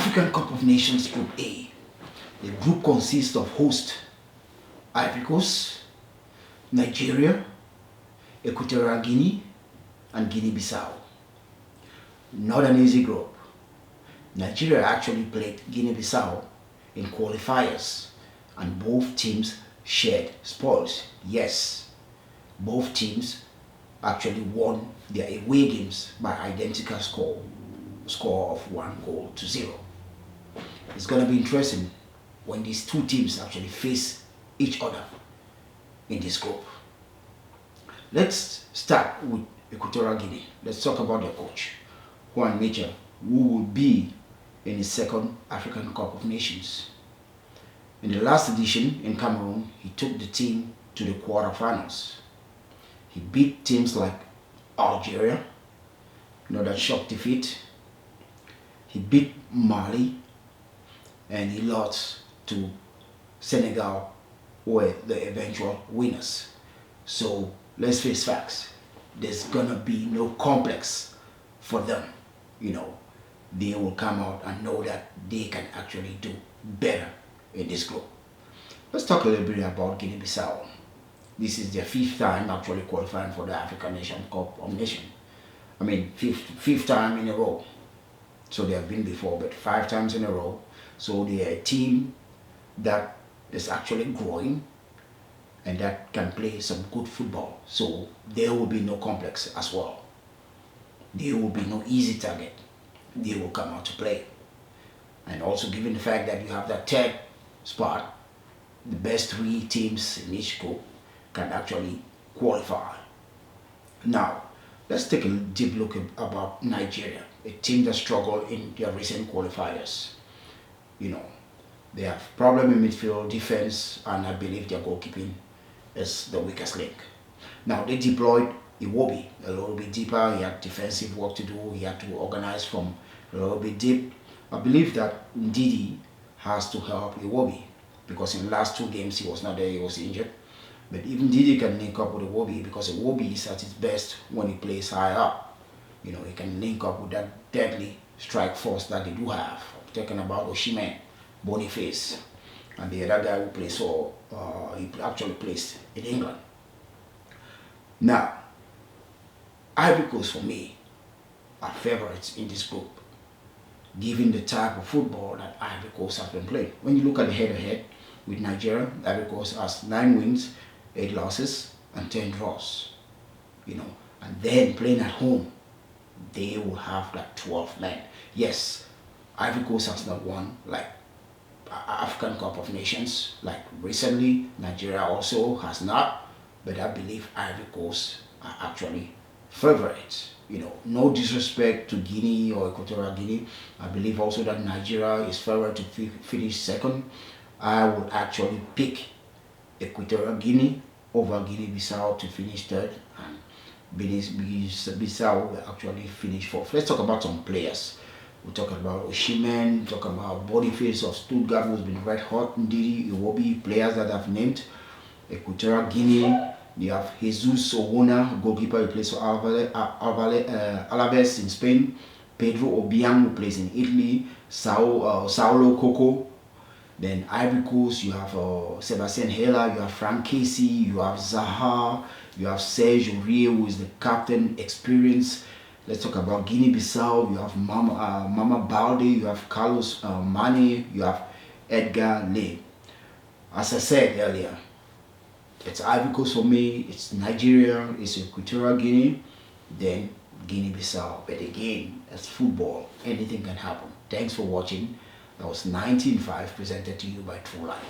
African Cup of Nations Group A. The group consists of host Ivory Coast, Nigeria, Equatorial Guinea, and Guinea-Bissau. Not an easy group. Nigeria actually played Guinea-Bissau in qualifiers, and both teams shared spoils. Yes, both teams actually won their away games by identical score of 1-0. It's going to be interesting when these two teams actually face each other in this group. Let's start with Equatorial Guinea. Let's talk about their coach, Juan Major, who will be in his second African Cup of Nations. In the last edition in Cameroon, he took the team to the quarterfinals. He beat teams like Algeria, that shock defeat. He beat Mali, and he lost to Senegal, who were the eventual winners. So let's face facts. There's gonna be no complex for them. They will come out and know that they can actually do better in this group. Let's talk a little bit about Guinea-Bissau. This is their fifth time actually qualifying for the African Nation Cup of Nations. Fifth time in a row. So they have been before, but 5 times in a row. So they are a team that is actually growing and that can play some good football. So there will be no complex as well. There will be no easy target. They will come out to play. And also given the fact that you have that third spot, the best 3 teams in each group can actually qualify. Now, let's take a deep look about Nigeria, a team that struggled in their recent qualifiers. They have problem in midfield, defense, and I believe their goalkeeping is the weakest link. Now, they deployed Iwobi a little bit deeper. He had defensive work to do. He had to organize from a little bit deep. I believe that Ndidi has to help Iwobi because in the last 2 games he was not there, he was injured. But even Ndidi can link up with Iwobi because Iwobi is at his best when he plays high up. He can link up with that deadly strike force that they do have. I'm talking about Osimhen, Boniface, and the other guy who plays he actually plays in England. Now, Ivory Coast for me are favorites in this group, given the type of football that Ivory Coast has been playing. When you look at the head-to-head with Nigeria, Ivory Coast has 9 wins, 8 losses, and 10 draws. And then playing at home, they will have that 12th man. Yes, Ivory Coast has not won like African Cup of Nations like recently. Nigeria also has not, but I believe Ivory Coast are actually favorites. No disrespect to Guinea or Equatorial Guinea. I believe also that Nigeria is favorite to finish second. I would actually pick Equatorial Guinea over Guinea-Bissau to finish third, and Bissau will actually finish fourth. Let's talk about some players. We'll talk about Osimhen, talk about Boniface of Stuttgart, who's been red hot, Ndidi, Iwobi, players that I've named. Equatorial Guinea, you have Jesus Owona, goalkeeper who plays for Alaves in Spain. Pedro Obiang, who plays in Italy. Saulo Coco. Then Ivory Coast, you have Sebastien Hela, you have Frank Casey, you have Zaha, you have Serge Aurier, who is the captain, experience. Let's talk about Guinea-Bissau. You have Mama Balde, you have Carlos Mane, you have Edgar Lay. As I said earlier, it's Ivory Coast for me, it's Nigeria, it's Equatorial Guinea, then Guinea-Bissau. But again, as football, anything can happen. Thanks for watching. That was 19.5 presented to you by True Life.